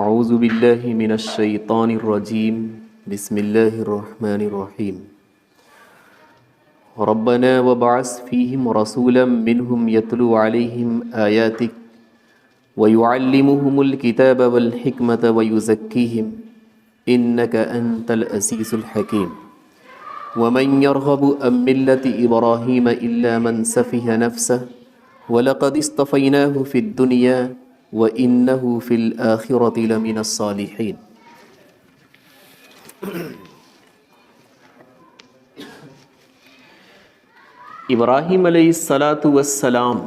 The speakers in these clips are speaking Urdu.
اعوذ باللہ من الشیطان الرجیم بسم اللہ الرحمن الرحیم ربنا وبعث فیہم رسولا منہم یتلو علیہم آیاتک ویعلمہم الکتاب والحکمت ویزکیہم انک انت العزیز الحکیم ومن یرغب عن ملة ابراہیم الا من سفہ نفسہ وَلَقَدِ اصْطَفَيْنَاهُ فِي الدُّنْيَا وَإِنَّهُ فِي الْآخِرَةِ لَمِنَ الصَّالِحِينَ۔ ابراہیم علیہ السلام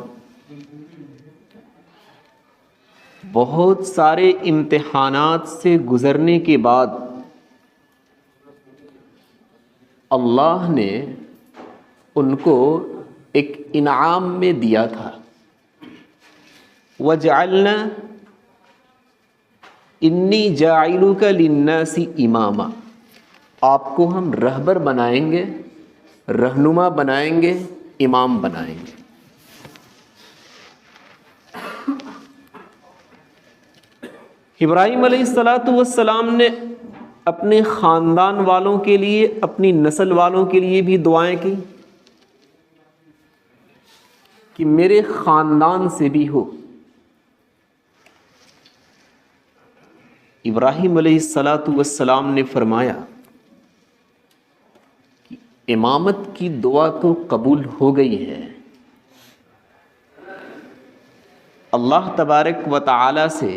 بہت سارے امتحانات سے گزرنے کے بعد اللہ نے ان کو ایک انعام میں دیا تھا، وَجَعَلْنَا إِنِّي جَاعِلُكَ لِلنَّاسِ إِمَامًا، آپ کو ہم رہبر بنائیں گے، رہنما بنائیں گے، امام بنائیں گے۔ ابراہیم علیہ السلام نے اپنے خاندان والوں کے لیے، اپنی نسل والوں کے لیے بھی دعائیں کی کہ میرے خاندان سے بھی ہو۔ ابراہیم علیہ السلام نے فرمایا کہ امامت کی دعا تو قبول ہو گئی ہے، اللہ تبارک و تعالی سے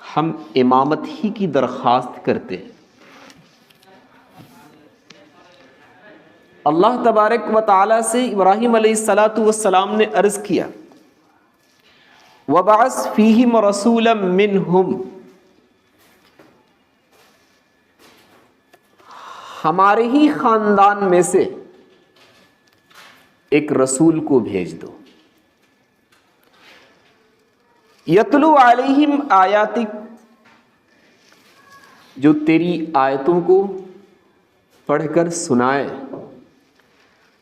ہم امامت ہی کی درخواست کرتے ہیں۔ اللہ تبارک و تعالی سے ابراہیم علیہ السلام نے عرض کیا وَبَعَثْ فِيهِمْ رَسُولًا مِّنْهُمْ، ہمارے ہی خاندان میں سے ایک رسول کو بھیج دو، یتلو علیہم آیاتک، جو تیری آیتوں کو پڑھ کر سنائے،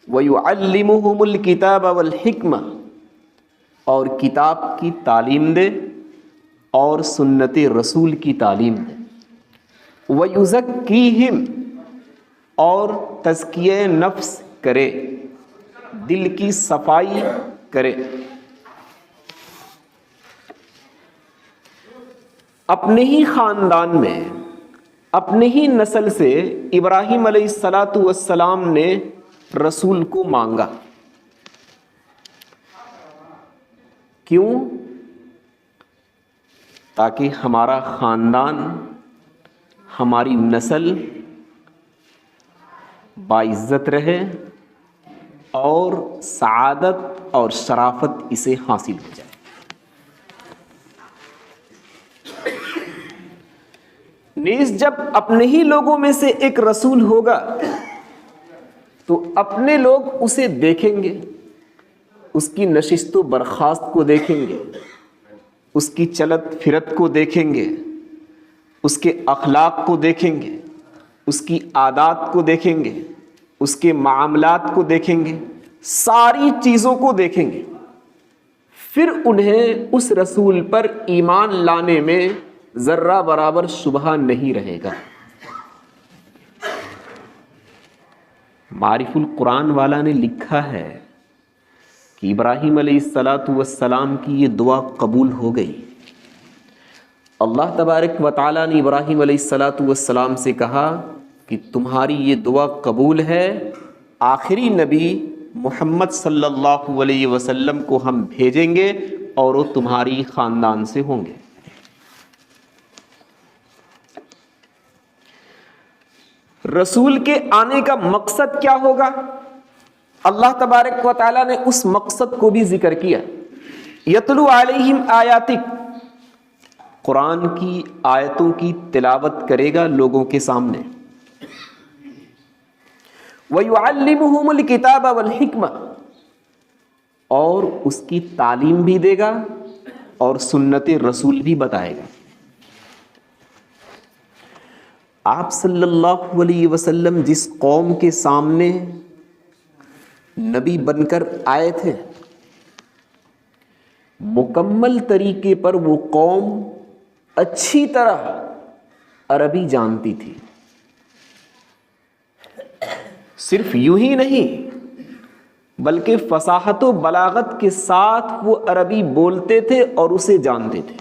وَيُعَلِّمُهُمُ الْكِتَابَ وَالْحِكْمَةَ، اور کتاب کی تعلیم دے اور سنت رسول کی تعلیم دے، وَيُزَكِّيهِمْ، اور تزکیہ نفس کرے، دل کی صفائی کرے۔ اپنے ہی خاندان میں، اپنے ہی نسل سے ابراہیم علیہ السلام نے رسول کو مانگا۔ کیوں؟ تاکہ ہمارا خاندان، ہماری نسل باعزت رہے اور سعادت اور شرافت اسے حاصل ہو جائے۔ نیز جب اپنے ہی لوگوں میں سے ایک رسول ہوگا تو اپنے لوگ اسے دیکھیں گے، اس کی نشست و برخاست کو دیکھیں گے، اس کی چلت پھرت کو دیکھیں گے، اس کے اخلاق کو دیکھیں گے، اس کی عادات کو دیکھیں گے، اس کے معاملات کو دیکھیں گے، ساری چیزوں کو دیکھیں گے۔ پھر انہیں اس رسول پر ایمان لانے میں ذرہ برابر شبہ نہیں رہے گا۔ معرف القرآن والا نے لکھا ہے کہ ابراہیم علیہ السلام کی یہ دعا قبول ہو گئی۔ اللہ تبارک و تعالیٰ نے ابراہیم علیہ السلام سے کہا کہ تمہاری یہ دعا قبول ہے، آخری نبی محمد صلی اللہ علیہ وسلم کو ہم بھیجیں گے اور وہ تمہاری خاندان سے ہوں گے۔ رسول کے آنے کا مقصد کیا ہوگا؟ اللہ تبارک و تعالیٰ نے اس مقصد کو بھی ذکر کیا۔ یتلو علیہم آیاتک، قرآن کی آیتوں کی تلاوت کرے گا لوگوں کے سامنے، وَيُعَلِّمُهُمُ الْكِتَابَ وَالْحِكْمَةَ، اور اس کی تعلیم بھی دے گا اور سنت رسول بھی بتائے گا۔ آپ صلی اللہ علیہ وسلم جس قوم کے سامنے نبی بن کر آئے تھے، مکمل طریقے پر وہ قوم اچھی طرح عربی جانتی تھی. صرف یوں ہی نہیں بلکہ فصاحت و بلاغت کے ساتھ وہ عربی بولتے تھے اور اسے جانتے تھے.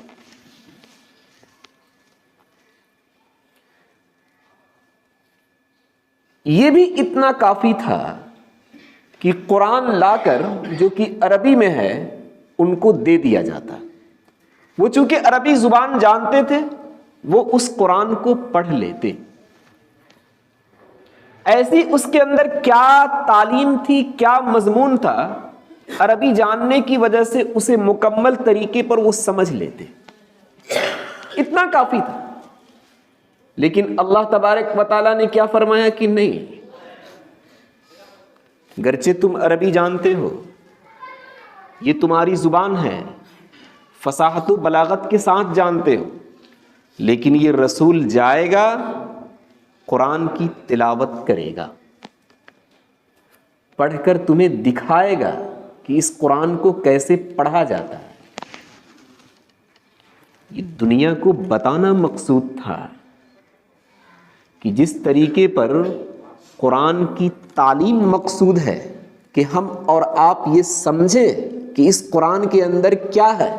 یہ بھی اتنا کافی تھا کہ قرآن لا کر جو کہ عربی میں ہے ان کو دے دیا جاتا. وہ چونکہ عربی زبان جانتے تھے وہ اس قرآن کو پڑھ لیتے. ایسی اس کے اندر کیا تعلیم تھی, کیا مضمون تھا, عربی جاننے کی وجہ سے اسے مکمل طریقے پر وہ سمجھ لیتے. اتنا کافی تھا. لیکن اللہ تبارک و تعالیٰ نے کیا فرمایا کہ نہیں, گرچہ تم عربی جانتے ہو, یہ تمہاری زبان ہے, فصاحت و بلاغت کے ساتھ جانتے ہو, لیکن یہ رسول جائے گا قرآن کی تلاوت کرے گا, پڑھ کر تمہیں دکھائے گا کہ اس قرآن کو کیسے پڑھا جاتا ہے. یہ دنیا کو بتانا مقصود تھا کہ جس طریقے پر قرآن کی تعلیم مقصود ہے کہ ہم اور آپ یہ سمجھیں کہ اس قرآن کے اندر کیا ہے,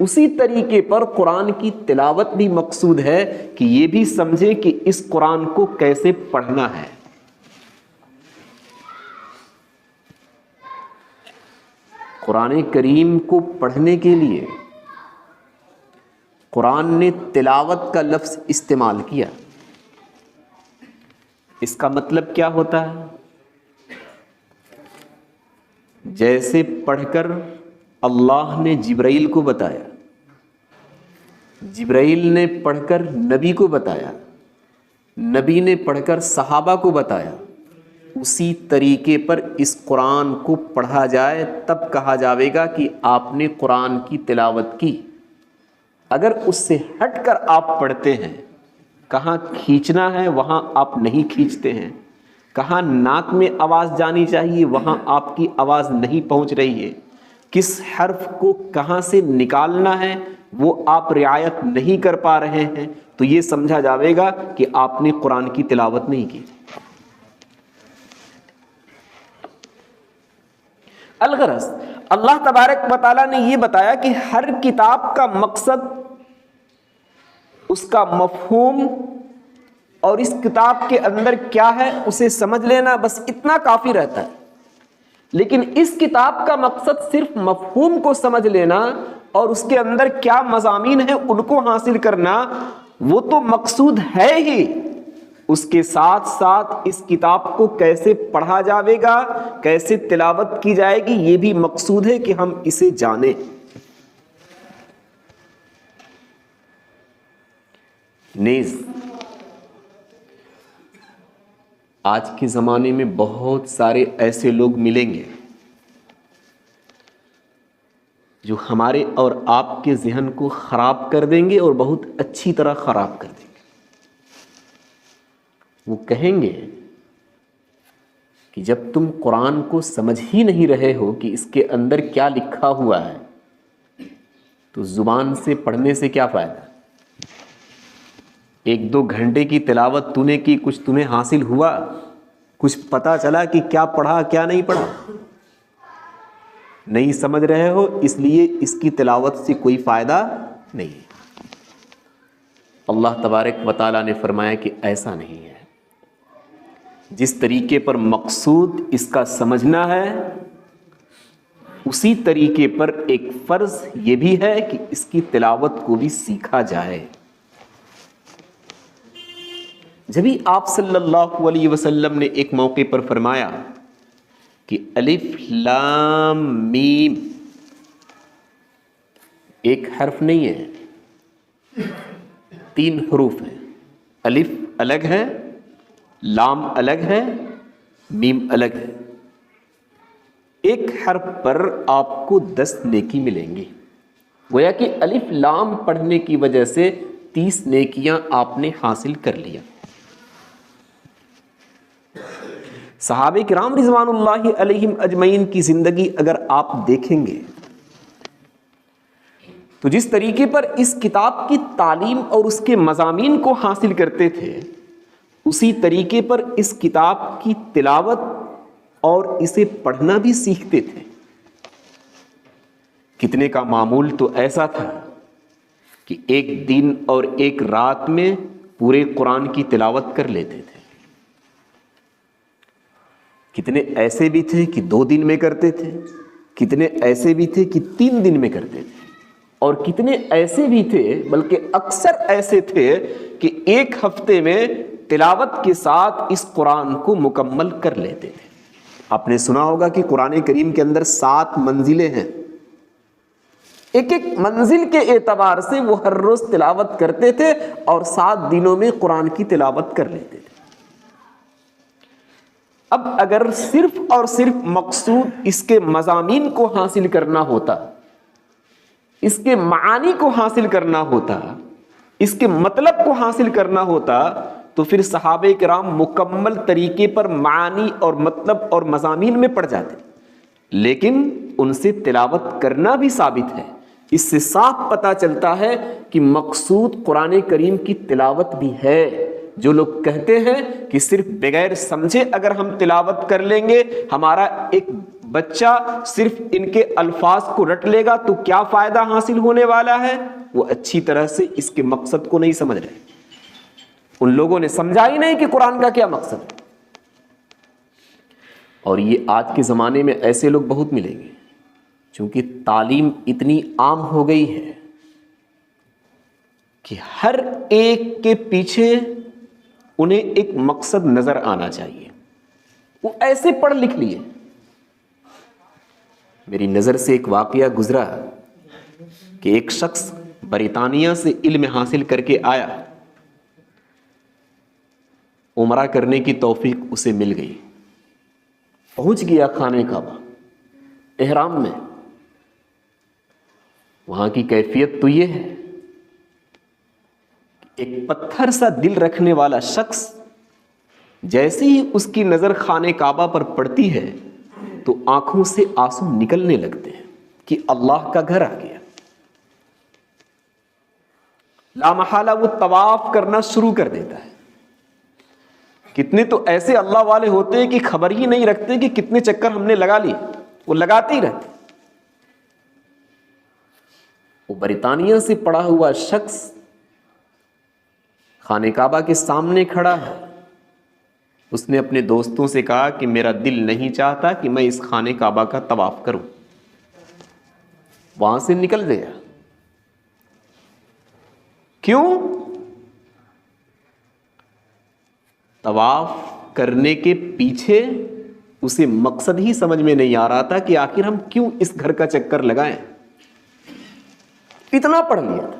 اسی طریقے پر قرآن کی تلاوت بھی مقصود ہے کہ یہ بھی سمجھے کہ اس قرآن کو کیسے پڑھنا ہے. قرآن کریم کو پڑھنے کے لیے قرآن نے تلاوت کا لفظ استعمال کیا. اس کا مطلب کیا ہوتا ہے؟ جیسے پڑھ کر اللہ نے جبرائیل کو بتایا, جبرائیل نے پڑھ کر نبی کو بتایا, نبی نے پڑھ کر صحابہ کو بتایا, اسی طریقے پر اس قرآن کو پڑھا جائے تب کہا جاوے گا کہ آپ نے قرآن کی تلاوت کی. اگر اس سے ہٹ کر آپ پڑھتے ہیں, کہاں کھینچنا ہے وہاں آپ نہیں کھینچتے ہیں, کہاں ناک میں آواز جانی چاہیے وہاں آپ کی آواز نہیں پہنچ رہی ہے, کس حرف کو کہاں سے نکالنا ہے وہ آپ رعایت نہیں کر پا رہے ہیں, تو یہ سمجھا جاوے گا کہ آپ نے قرآن کی تلاوت نہیں کی. الغرض اللہ تبارک و تعالیٰ نے یہ بتایا کہ ہر کتاب کا مقصد, اس کا مفہوم اور اس کتاب کے اندر کیا ہے اسے سمجھ لینا, بس اتنا کافی رہتا ہے. لیکن اس کتاب کا مقصد صرف مفہوم کو سمجھ لینا اور اس کے اندر کیا مضامین ہیں ان کو حاصل کرنا, وہ تو مقصود ہے ہی. اس کے ساتھ ساتھ اس کتاب کو کیسے پڑھا جاوے گا, کیسے تلاوت کی جائے گی, یہ بھی مقصود ہے کہ ہم اسے جانیں. نیز آج کے زمانے میں بہت سارے ایسے لوگ ملیں گے جو ہمارے اور آپ کے ذہن کو خراب کر دیں گے اور بہت اچھی طرح خراب کر دیں گے. وہ کہیں گے کہ جب تم قرآن کو سمجھ ہی نہیں رہے ہو کہ اس کے اندر کیا لکھا ہوا ہے تو زبان سے پڑھنے سے کیا فائدہ. 1-2 گھنٹے کی تلاوت تو نے کی, کچھ تمہیں حاصل ہوا, کچھ پتا چلا کہ کیا پڑھا کیا نہیں پڑھا؟ نہیں سمجھ رہے ہو, اس لیے اس کی تلاوت سے کوئی فائدہ نہیں. اللہ تبارک و تعالیٰ نے فرمایا کہ ایسا نہیں ہے. جس طریقے پر مقصود اس کا سمجھنا ہے اسی طریقے پر ایک فرض یہ بھی ہے کہ اس کی تلاوت کو بھی سیکھا جائے. جبھی آپ صلی اللہ علیہ وسلم نے ایک موقع پر فرمایا کہ الف لام میم ایک حرف نہیں ہے, 3 حروف ہیں. الف الگ ہے, لام الگ ہے, میم الگ ہے. ایک حرف پر آپ کو 10 نیکی ملیں گی. گویا کہ الف لام پڑھنے کی وجہ سے 30 نیکیاں آپ نے حاصل کر لیا. صحابہ کرام رضوان اللہ علیہم اجمعین کی زندگی اگر آپ دیکھیں گے تو جس طریقے پر اس کتاب کی تعلیم اور اس کے مضامین کو حاصل کرتے تھے، اسی طریقے پر اس کتاب کی تلاوت اور اسے پڑھنا بھی سیکھتے تھے۔ کتنے کا معمول تو ایسا تھا کہ ایک دن اور ایک رات میں پورے قرآن کی تلاوت کر لیتے تھے۔ کتنے ایسے بھی تھے کہ 2 دن میں کرتے تھے، کتنے ایسے بھی تھے کہ 3 دن میں کرتے تھے، اور کتنے ایسے بھی تھے، بلکہ اکثر ایسے تھے کہ 1 ہفتے میں تلاوت کے ساتھ اس قرآن کو مکمل کر لیتے تھے۔ آپ نے سنا ہوگا کہ قرآن کریم کے اندر 7 منزلیں ہیں، ایک ایک منزل کے اعتبار سے وہ ہر روز تلاوت کرتے تھے اور 7 دنوں میں قرآن کی تلاوت کر لیتے تھے۔ اب اگر صرف اور صرف مقصود اس کے مضامین کو حاصل کرنا ہوتا، اس کے معانی کو حاصل کرنا ہوتا، اس کے مطلب کو حاصل کرنا ہوتا، تو پھر صحابہ کرام مکمل طریقے پر معانی اور مطلب اور مضامین میں پڑ جاتے، لیکن ان سے تلاوت کرنا بھی ثابت ہے۔ اس سے صاف پتہ چلتا ہے کہ مقصود قرآن کریم کی تلاوت بھی ہے۔ جو لوگ کہتے ہیں کہ صرف بغیر سمجھے اگر ہم تلاوت کر لیں گے، ہمارا ایک بچہ صرف ان کے الفاظ کو رٹ لے گا تو کیا فائدہ حاصل ہونے والا ہے، وہ اچھی طرح سے اس کے مقصد کو نہیں سمجھ رہے۔ ان لوگوں نے سمجھا ہی نہیں کہ قرآن کا کیا مقصد ہے۔ اور یہ آج کے زمانے میں ایسے لوگ بہت ملیں گے، چونکہ تعلیم اتنی عام ہو گئی ہے کہ ہر ایک کے پیچھے انہیں ایک مقصد نظر آنا چاہیے، وہ ایسے پڑھ لکھ لیے۔ میری نظر سے ایک واقعہ گزرا کہ ایک شخص برطانیہ سے علم حاصل کر کے آیا، عمرہ کرنے کی توفیق اسے مل گئی، پہنچ گیا خانہ کعبہ احرام میں۔ وہاں کی کیفیت تو یہ ہے، ایک پتھر سا دل رکھنے والا شخص جیسے ہی اس کی نظر خانہ کعبہ پر پڑتی ہے تو آنکھوں سے آنسو نکلنے لگتے ہیں کہ اللہ کا گھر آ گیا۔ لامحالہ وہ طواف کرنا شروع کر دیتا ہے۔ کتنے تو ایسے اللہ والے ہوتے ہیں کہ خبر ہی نہیں رکھتے کہ کتنے چکر ہم نے لگا لیے، وہ لگاتے ہی رہتے۔ وہ برطانیہ سے پڑا ہوا شخص خانہ کعبہ کے سامنے کھڑا ہے۔ اس نے اپنے دوستوں سے کہا کہ میرا دل نہیں چاہتا کہ میں اس خانہ کعبہ کا طواف کروں، وہاں سے نکل گیا۔ کیوں؟ طواف کرنے کے پیچھے اسے مقصد ہی سمجھ میں نہیں آ رہا تھا کہ آخر ہم کیوں اس گھر کا چکر لگائیں۔ اتنا پڑھ لیا تھا۔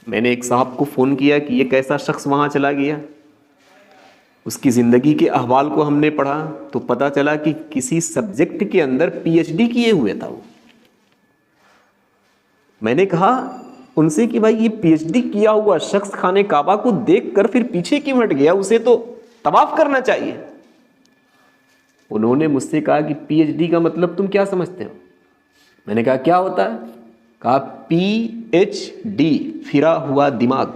میں نے ایک صاحب کو فون کیا کہ یہ کیسا شخص وہاں چلا گیا۔ اس کی زندگی کے احوال کو ہم نے پڑھا تو پتا چلا کہ کسی سبجیکٹ کے اندر پی ایچ ڈی کیے ہوئے تھا وہ۔ میں نے کہا ان سے کہ بھائی یہ پی ایچ ڈی کیا ہوا شخص خانہ کعبہ کو دیکھ کر پھر پیچھے کیوں ہٹ گیا، اسے تو طواف کرنا چاہیے۔ انہوں نے مجھ سے کہا کہ پی ایچ ڈی کا مطلب تم کیا سمجھتے ہو؟ میں نے کہا کیا ہوتا ہے؟ کہا پی ایچ ڈی، پھرا ہوا دماغ۔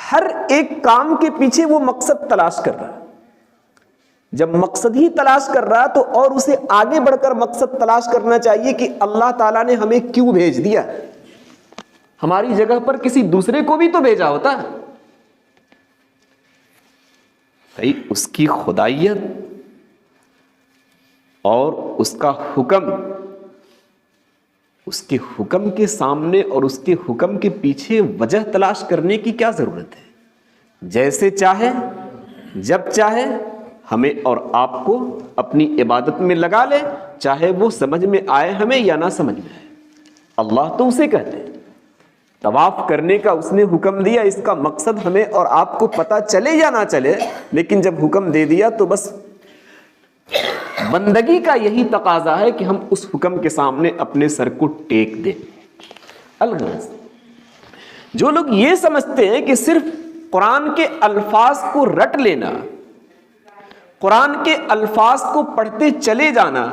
ہر ایک کام کے پیچھے وہ مقصد تلاش کر رہا ہے۔ جب مقصد ہی تلاش کر رہا تو اور اسے آگے بڑھ کر مقصد تلاش کرنا چاہیے کہ اللہ تعالیٰ نے ہمیں کیوں بھیج دیا، ہماری جگہ پر کسی دوسرے کو بھی تو بھیجا ہوتا ہے۔ بھائی اس کی خدائیت اور اس کا حکم، اس کے حکم کے سامنے اور اس کے حکم کے پیچھے وجہ تلاش کرنے کی کیا ضرورت ہے؟ جیسے چاہے جب چاہے ہمیں اور آپ کو اپنی عبادت میں لگا لے، چاہے وہ سمجھ میں آئے ہمیں یا نہ سمجھ میں آئے۔ اللہ تو اسے کہتے ہیں طواف کرنے کا اس نے حکم دیا، اس کا مقصد ہمیں اور آپ کو پتہ چلے یا نہ چلے، لیکن جب حکم دے دیا تو بس بندگی کا یہی تقاضا ہے کہ ہم اس حکم کے سامنے اپنے سر کو ٹیک دیں۔ الغرض جو لوگ یہ سمجھتے ہیں کہ صرف قرآن کے الفاظ کو رٹ لینا، قرآن کے الفاظ کو پڑھتے چلے جانا،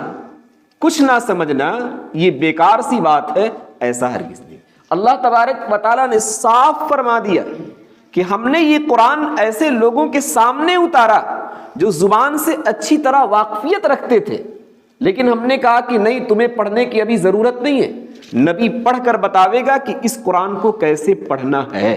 کچھ نہ سمجھنا، یہ بیکار سی بات ہے، ایسا ہرگز نہیں۔ اللہ تبارک و تعالیٰ نے صاف فرما دیا کہ ہم نے یہ قرآن ایسے لوگوں کے سامنے اتارا جو زبان سے اچھی طرح واقفیت رکھتے تھے، لیکن ہم نے کہا کہ نہیں، تمہیں پڑھنے کی ابھی ضرورت نہیں ہے، نبی پڑھ کر بتاوے گا کہ اس قرآن کو کیسے پڑھنا ہے۔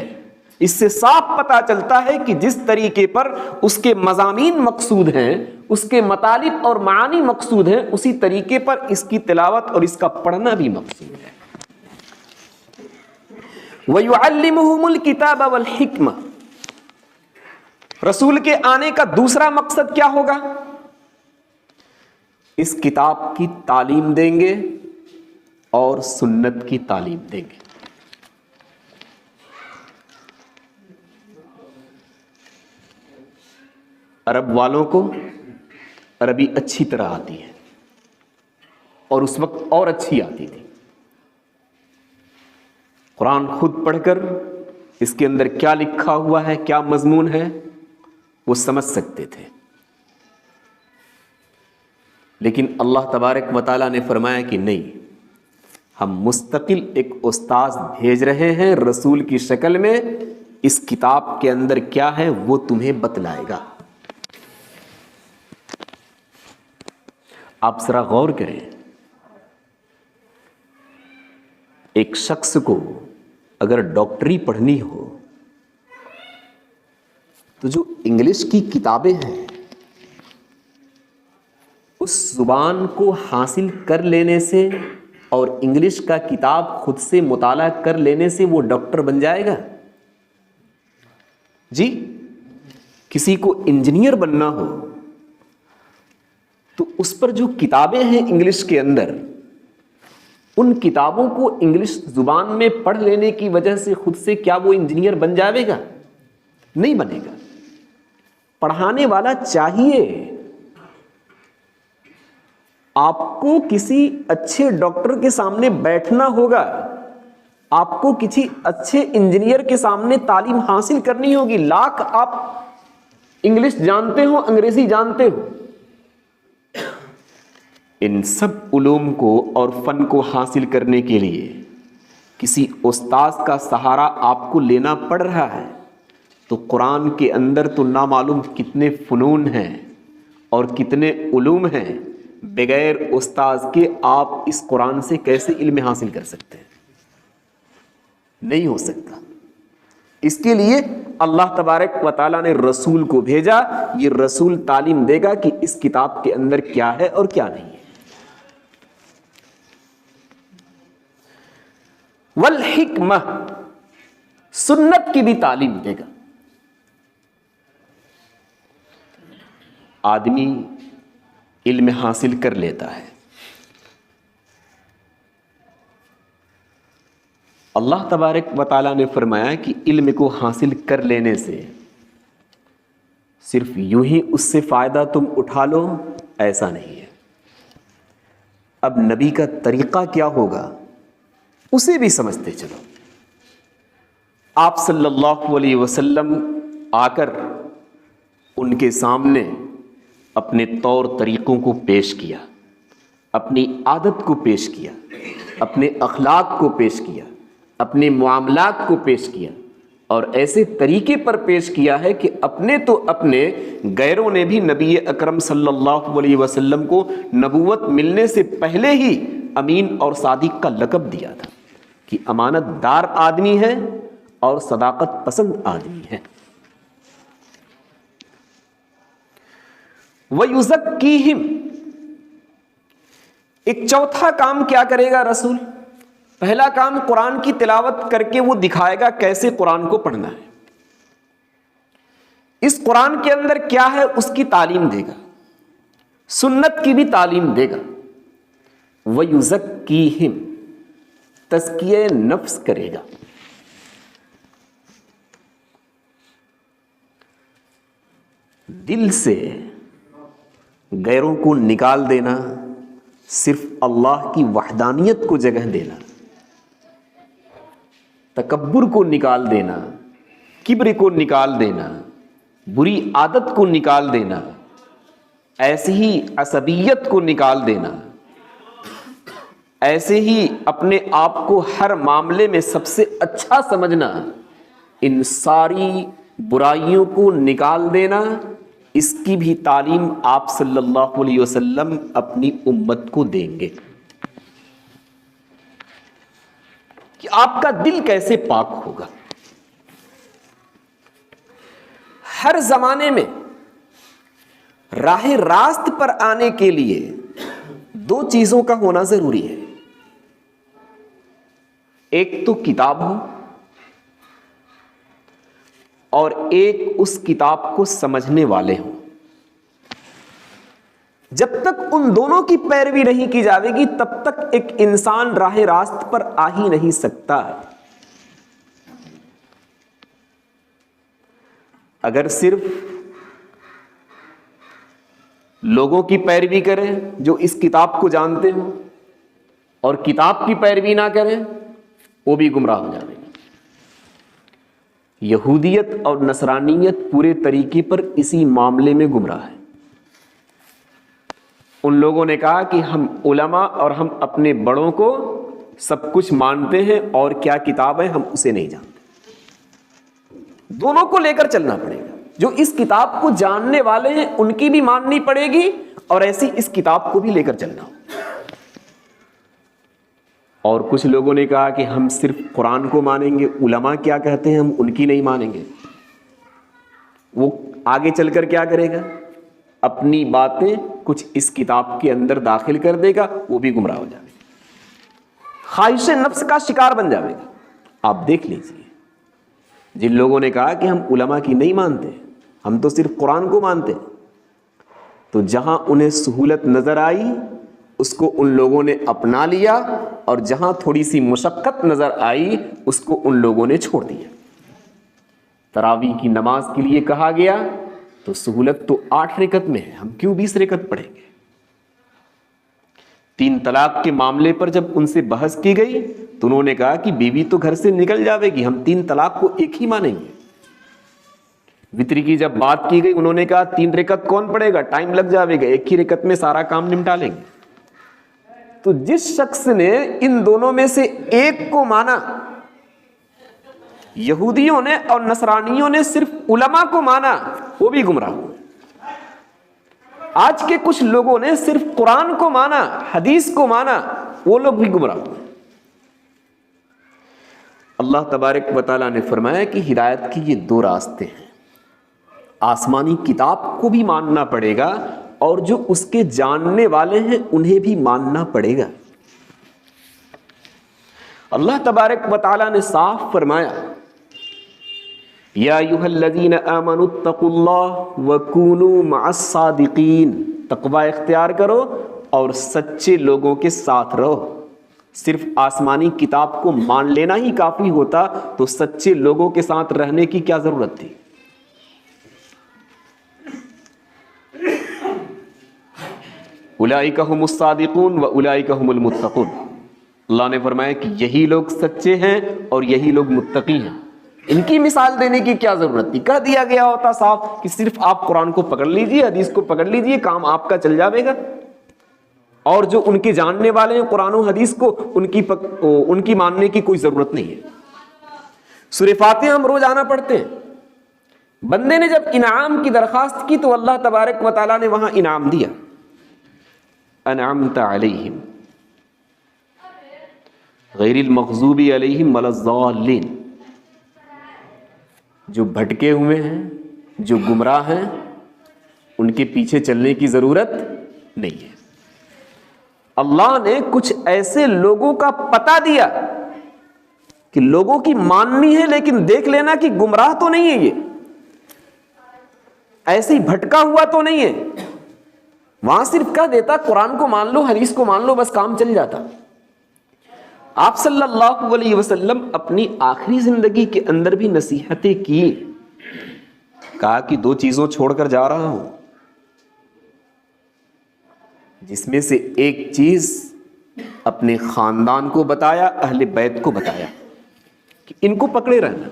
اس سے صاف پتہ چلتا ہے کہ جس طریقے پر اس کے مضامین مقصود ہیں، اس کے مطالب اور معانی مقصود ہیں، اسی طریقے پر اس کی تلاوت اور اس کا پڑھنا بھی مقصود ہے۔ وَيُعَلِّمُهُمُ الْكِتَابَ وَالْحِكْمَةَ، رسول کے آنے کا دوسرا مقصد کیا ہوگا؟ اس کتاب کی تعلیم دیں گے اور سنت کی تعلیم دیں گے۔ عرب والوں کو عربی اچھی طرح آتی ہے، اور اس وقت اور اچھی آتی تھی۔ قرآن خود پڑھ کر اس کے اندر کیا لکھا ہوا ہے، کیا مضمون ہے، وہ سمجھ سکتے تھے۔ لیکن اللہ تبارک و تعالیٰ نے فرمایا کہ نہیں، ہم مستقل ایک استاذ بھیج رہے ہیں رسول کی شکل میں، اس کتاب کے اندر کیا ہے وہ تمہیں بتلائے گا۔ آپ ذرا غور کریں، ایک شخص کو اگر ڈاکٹری پڑھنی ہو تو جو انگلش کی کتابیں ہیں اس زبان کو حاصل کر لینے سے اور انگلش کا کتاب خود سے مطالعہ کر لینے سے وہ ڈاکٹر بن جائے گا؟ جی، کسی کو انجینئر بننا ہو تو اس پر جو کتابیں ہیں انگلش کے اندر، ان کتابوں کو انگلش زبان میں پڑھ لینے کی وجہ سے خود سے کیا وہ انجینئر بن جائے گا؟ نہیں بنے گا۔ پڑھانے والا چاہیے، آپ کو کسی اچھے ڈاکٹر کے سامنے بیٹھنا ہوگا، آپ کو کسی اچھے انجینئر کے سامنے تعلیم حاصل کرنی ہوگی، لاکھ آپ انگلش جانتے ہو، انگریزی جانتے ہو، ان سب علوم کو اور فن کو حاصل کرنے کے لیے کسی استاذ کا سہارا آپ کو لینا پڑ رہا ہے، تو قرآن کے اندر تو نامعلوم کتنے فنون ہیں اور کتنے علوم ہیں، بغیر استاذ کے آپ اس قرآن سے کیسے علم حاصل کر سکتے ہیں؟ نہیں ہو سکتا۔ اس کے لیے اللہ تبارک و تعالیٰ نے رسول کو بھیجا، یہ رسول تعلیم دے گا کہ اس کتاب کے اندر کیا ہے اور کیا نہیں ہے۔ والحکمہ، سنت کی بھی تعلیم دے گا۔ آدمی علم حاصل کر لیتا ہے، اللہ تبارک و تعالیٰ نے فرمایا کہ علم کو حاصل کر لینے سے صرف یوں ہی اس سے فائدہ تم اٹھا لو، ایسا نہیں ہے۔ اب نبی کا طریقہ کیا ہوگا اسے بھی سمجھتے چلو۔ آپ صلی اللہ علیہ وسلم آ کر ان کے سامنے اپنے طور طریقوں کو پیش کیا، اپنی عادت کو پیش کیا، اپنے اخلاق کو پیش کیا، اپنے معاملات کو پیش کیا، اور ایسے طریقے پر پیش کیا ہے کہ اپنے تو اپنے، غیروں نے بھی نبی اکرم صلی اللہ علیہ وسلم کو نبوت ملنے سے پہلے ہی امین اور صادق کا لقب دیا تھا کہ امانت دار آدمی ہے اور صداقت پسند آدمی ہے۔ وَيُزَكِّيهِمْ، ایک چوتھا کام کیا کرے گا رسول؟ پہلا کام قرآن کی تلاوت کر کے وہ دکھائے گا کیسے قرآن کو پڑھنا ہے، اس قرآن کے اندر کیا ہے اس کی تعلیم دے گا، سنت کی بھی تعلیم دے گا۔ وَيُزَكِّيهِمْ، تزکیہ نفس کرے گا۔ دل سے غیروں کو نکال دینا، صرف اللہ کی وحدانیت کو جگہ دینا، تکبر کو نکال دینا، کبر کو نکال دینا، بری عادت کو نکال دینا، ایسے ہی عصبیت کو نکال دینا، ایسے ہی اپنے آپ کو ہر معاملے میں سب سے اچھا سمجھنا، ان ساری برائیوں کو نکال دینا، اس کی بھی تعلیم آپ صلی اللہ علیہ وسلم اپنی امت کو دیں گے کہ آپ کا دل کیسے پاک ہوگا۔ ہر زمانے میں راہ راست پر آنے کے لیے دو چیزوں کا ہونا ضروری ہے، ایک تو کتاب ہو اور ایک اس کتاب کو سمجھنے والے ہوں۔ جب تک ان دونوں کی پیروی نہیں کی جاوے گی تب تک ایک انسان راہ راست پر آ ہی نہیں سکتا۔ اگر صرف لوگوں کی پیروی کریں جو اس کتاب کو جانتے ہوں اور کتاب کی پیروی نہ کریں، وہ بھی گمراہ ہو جائیں گے۔ یہودیت اور نصرانیت پورے طریقے پر اسی معاملے میں گمراہ ہے۔ ان لوگوں نے کہا کہ ہم علماء اور ہم اپنے بڑوں کو سب کچھ مانتے ہیں اور کیا کتاب ہے ہم اسے نہیں جانتے۔ دونوں کو لے کر چلنا پڑے گا، جو اس کتاب کو جاننے والے ہیں ان کی بھی ماننی پڑے گی اور ایسی اس کتاب کو بھی لے کر چلنا ہو۔ اور کچھ لوگوں نے کہا کہ ہم صرف قرآن کو مانیں گے، علماء کیا کہتے ہیں ہم ان کی نہیں مانیں گے۔ وہ آگے چل کر کیا کرے گا؟ اپنی باتیں کچھ اس کتاب کے اندر داخل کر دے گا، وہ بھی گمراہ ہو جائے گا، خواہش نفس کا شکار بن جائے گا۔ آپ دیکھ لیجئے، جن لوگوں نے کہا کہ ہم علماء کی نہیں مانتے، ہم تو صرف قرآن کو مانتے، تو جہاں انہیں سہولت نظر آئی اس کو ان لوگوں نے اپنا لیا، اور جہاں تھوڑی سی مشقت نظر آئی اس کو ان لوگوں نے چھوڑ دیا۔ تراویح کی نماز کے لیے کہا گیا تو سہولت تو 8 رکعت میں ہے، ہم کیوں 20 رکعت پڑھیں گے؟ 3 طلاق کے معاملے پر جب ان سے بحث کی گئی تو انہوں نے کہا کہ بیوی تو گھر سے نکل جاوے گی، ہم 3 طلاق کو ایک ہی مانیں گے۔ وتر کی جب بات کی گئی انہوں نے کہا 3 رکعت کون پڑھے گا، ٹائم لگ جاوے گا، ایک ہی رکعت میں سارا کام نمٹا لیں گے۔ تو جس شخص نے ان دونوں میں سے ایک کو مانا، یہودیوں نے اور نصرانیوں نے صرف علماء کو مانا، وہ بھی گمراہ ہوئے۔ آج کے کچھ لوگوں نے صرف قرآن کو مانا، حدیث کو مانا، وہ لوگ بھی گمراہ ہوئے۔ اللہ تبارک و تعالیٰ نے فرمایا کہ ہدایت کے یہ 2 راستے ہیں، آسمانی کتاب کو بھی ماننا پڑے گا اور جو اس کے جاننے والے ہیں انہیں بھی ماننا پڑے گا۔ اللہ تبارک و تعالیٰ نے صاف فرمایا، یا ایھا الذین آمنوا اتقوا اللہ وکونوا مع الصادقین، تقوی اختیار کرو اور سچے لوگوں کے ساتھ رہو۔ صرف آسمانی کتاب کو مان لینا ہی کافی ہوتا تو سچے لوگوں کے ساتھ رہنے کی کیا ضرورت تھی؟ اولئک ھم الصادقون واولئک ھم المتقون۔ اللہ نے فرمایا کہ یہی لوگ سچے ہیں اور یہی لوگ متقی ہیں۔ ان کی مثال دینے کی کیا ضرورت تھی؟ کہہ دیا گیا ہوتا صاف کہ صرف آپ قرآن کو پکڑ لیجئے، حدیث کو پکڑ لیجئے، کام آپ کا چل جاوے گا۔ اور جو ان کے جاننے والے ہیں قرآن و حدیث کو، ان کی ماننے کی کوئی ضرورت نہیں ہے۔ سورہ فاتحہ ہم روزانہ پڑھتے ہیں۔ بندے نے جب انعام کی درخواست کی تو اللہ تبارک و تعالیٰ نے وہاں انعام دیا، انعمت علیہم غیر المغضوب علیہم ولا الضالین۔ جو بھٹکے ہوئے ہیں، جو گمراہ ہیں، ان کے پیچھے چلنے کی ضرورت نہیں ہے۔ اللہ نے کچھ ایسے لوگوں کا پتہ دیا کہ لوگوں کی ماننی ہے لیکن دیکھ لینا کہ گمراہ تو نہیں ہے، یہ ایسے ہی بھٹکا ہوا تو نہیں ہے۔ وہاں صرف کہہ دیتا قرآن کو مان لو، حدیث کو مان لو، بس کام چل جاتا۔ آپ صلی اللہ علیہ وسلم اپنی آخری زندگی کے اندر بھی نصیحتیں کی، کہا کہ 2 چیزوں چھوڑ کر جا رہا ہوں، جس میں سے ایک چیز اپنے خاندان کو بتایا، اہل بیت کو بتایا کہ ان کو پکڑے رہنا۔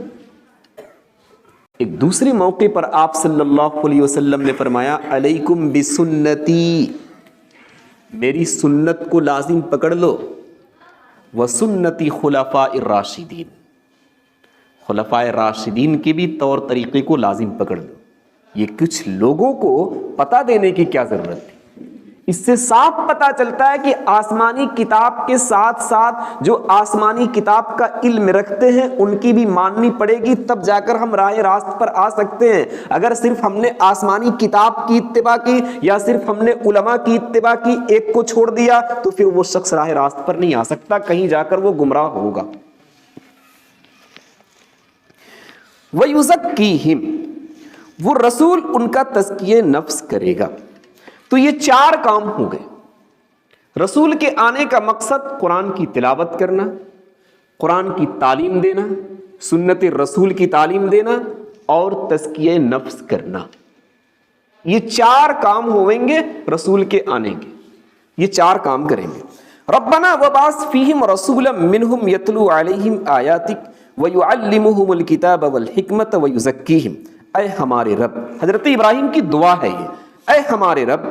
ایک دوسرے موقع پر آپ صلی اللہ علیہ وسلم نے فرمایا علیکم بسنتی، میری سنت کو لازم پکڑ لو، وسنتی خلفاء الراشدین، خلفاء راشدین کے بھی طور طریقے کو لازم پکڑ لو۔ یہ کچھ لوگوں کو پتہ دینے کی کیا ضرورت تھی؟ اس سے صاف پتہ چلتا ہے کہ آسمانی کتاب کے ساتھ ساتھ جو آسمانی کتاب کا علم رکھتے ہیں ان کی بھی ماننی پڑے گی، تب جا کر ہم راہ راست پر آ سکتے ہیں۔ اگر صرف ہم نے آسمانی کتاب کی اتباع کی یا صرف ہم نے علماء کی اتباع کی، ایک کو چھوڑ دیا، تو پھر وہ شخص راہ راست پر نہیں آ سکتا، کہیں جا کر وہ گمراہ ہوگا۔ وَيُزَكِّيهِمْ، وہ رسول ان کا تزکیہ نفس کرے گا۔ تو یہ 4 کام ہو گئے۔ رسول کے آنے کا مقصد قرآن کی تلاوت کرنا، قرآن کی تعلیم دینا، سنت رسول کی تعلیم دینا اور تزکیہ نفس کرنا۔ یہ 4 کام ہوئیں گے رسول کے آنے کے، یہ 4 کام کریں گے۔ ربنا وبعث فیہم رسولا منہم یتلو علیہم آیاتک ویعلمہم الکتاب والحکمت ویزکیہم، اے ہمارے رب، حضرت ابراہیم کی دعا ہے یہ، اے ہمارے رب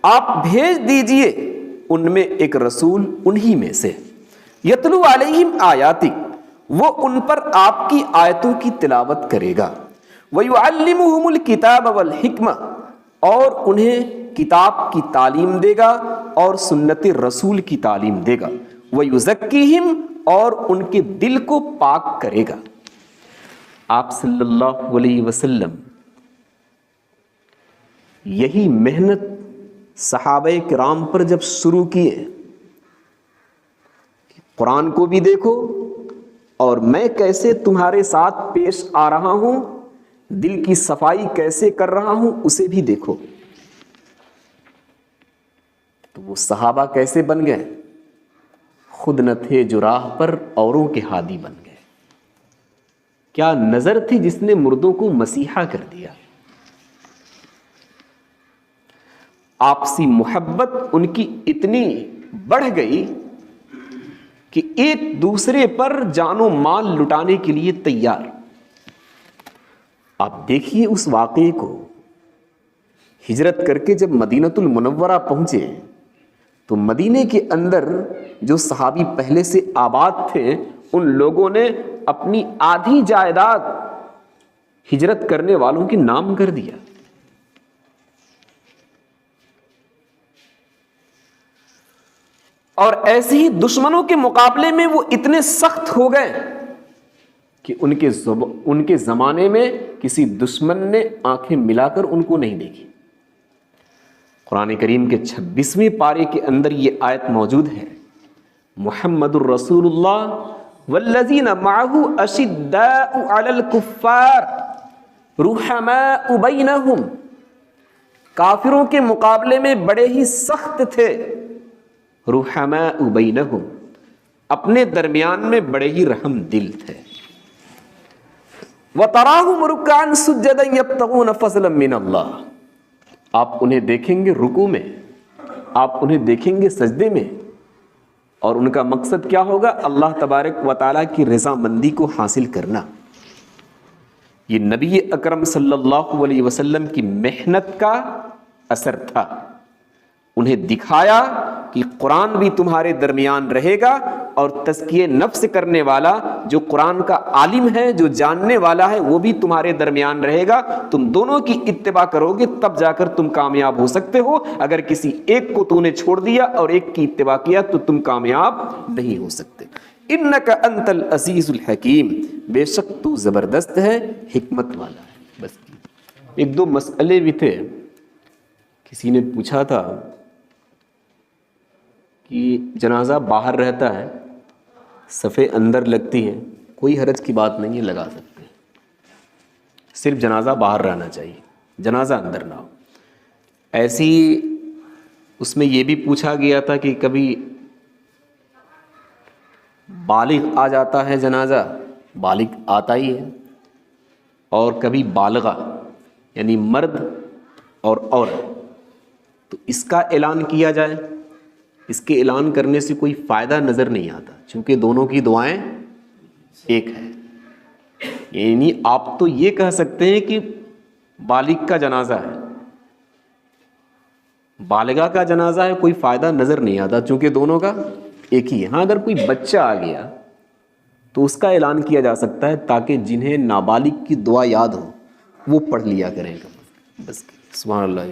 آپ بھیج دیجئے ان میں ایک رسول انہی میں سے، یتلو علیہم آیاتک، وہ ان پر آپ کی آیتوں کی تلاوت کرے گا، ویعلمہم الکتاب والحکمہ، اور انہیں کتاب کی تعلیم دے گا اور سنت رسول کی تعلیم دے گا، ویزکیہم، اور ان کے دل کو پاک کرے گا۔ آپ صلی اللہ علیہ وسلم یہی محنت صحابہ کرام پر جب شروع کیے، قرآن کو بھی دیکھو اور میں کیسے تمہارے ساتھ پیش آ رہا ہوں، دل کی صفائی کیسے کر رہا ہوں اسے بھی دیکھو۔ تو وہ صحابہ کیسے بن گئے؟ خود نہ تھے جو راہ پر اوروں کے ہادی بن گئے۔ کیا نظر تھی جس نے مردوں کو مسیحا کر دیا۔ آپسی محبت ان کی اتنی بڑھ گئی کہ ایک دوسرے پر جان و مال لٹانے کے لیے تیار۔ آپ دیکھیے اس واقعے کو، ہجرت کر کے جب مدینۃ المنورہ پہنچے تو مدینے کے اندر جو صحابی پہلے سے آباد تھے ان لوگوں نے اپنی آدھی جائیداد ہجرت کرنے والوں کے نام کر دیا۔ اور ایسے ہی دشمنوں کے مقابلے میں وہ اتنے سخت ہو گئے کہ ان کے زمانے میں کسی دشمن نے آنکھیں ملا کر ان کو نہیں دیکھی۔ قرآن کریم کے 26ویں پارے کے اندر یہ آیت موجود ہے، محمد الرسول اللہ والذین معہ اشداء علی الکفار رحماء بینہم، کافروں کے مقابلے میں بڑے ہی سخت تھے، رحماء بینہم، اپنے درمیان میں بڑے ہی رحم دل تھے۔ وَتَرَاهُمْ رُكَّعًا سُجَّدًا يَبْتَغُونَ فَضْلًا مِّنَ اللَّهِ، آپ انہیں دیکھیں گے رکوع میں، آپ انہیں دیکھیں گے سجدے میں، اور ان کا مقصد کیا ہوگا؟ اللہ تبارک و تعالیٰ کی رضامندی کو حاصل کرنا۔ یہ نبی اکرم صلی اللہ علیہ وسلم کی محنت کا اثر تھا۔ انہیں دکھایا کہ قرآن بھی تمہارے درمیان رہے گا اور تزکیہ نفس کرنے والا جو قرآن کا عالم ہے، جو جاننے والا ہے، وہ بھی تمہارے درمیان رہے گا۔ تم دونوں کی اتباع کرو گے تب جا کر تم کامیاب ہو سکتے ہو، اگر کسی ایک کو تو نے چھوڑ دیا اور ایک کی اتباع کیا تو تم کامیاب نہیں ہو سکتے۔ انک انت العزیز الحکیم، بے شک تو زبردست ہے، حکمت والا ہے۔ بس 1-2 مسئلے بھی تھے۔ کسی نے پوچھا تھا کہ جنازہ باہر رہتا ہے، صفیں اندر لگتی ہیں، کوئی حرج کی بات نہیں ہے، لگا سکتے ہیں، صرف جنازہ باہر رہنا چاہیے، جنازہ اندر نہ ہو۔ ایسی اس میں یہ بھی پوچھا گیا تھا کہ کبھی بالغ آ جاتا ہے جنازہ، بالغ آتا ہی ہے، اور کبھی بالغہ یعنی مرد اور عورت، تو اس کا اعلان کیا جائے۔ اس کے اعلان کرنے سے کوئی فائدہ نظر نہیں آتا، چونکہ دونوں کی دعائیں ایک ہیں۔ یعنی آپ تو یہ کہہ سکتے ہیں کہ بالغ کا جنازہ ہے، بالغہ کا جنازہ ہے، کوئی فائدہ نظر نہیں آتا چونکہ دونوں کا ایک ہی ہے۔ ہاں اگر کوئی بچہ آ گیا تو اس کا اعلان کیا جا سکتا ہے تاکہ جنہیں نابالغ کی دعا یاد ہو وہ پڑھ لیا کریں۔ بس سبحان اللہ۔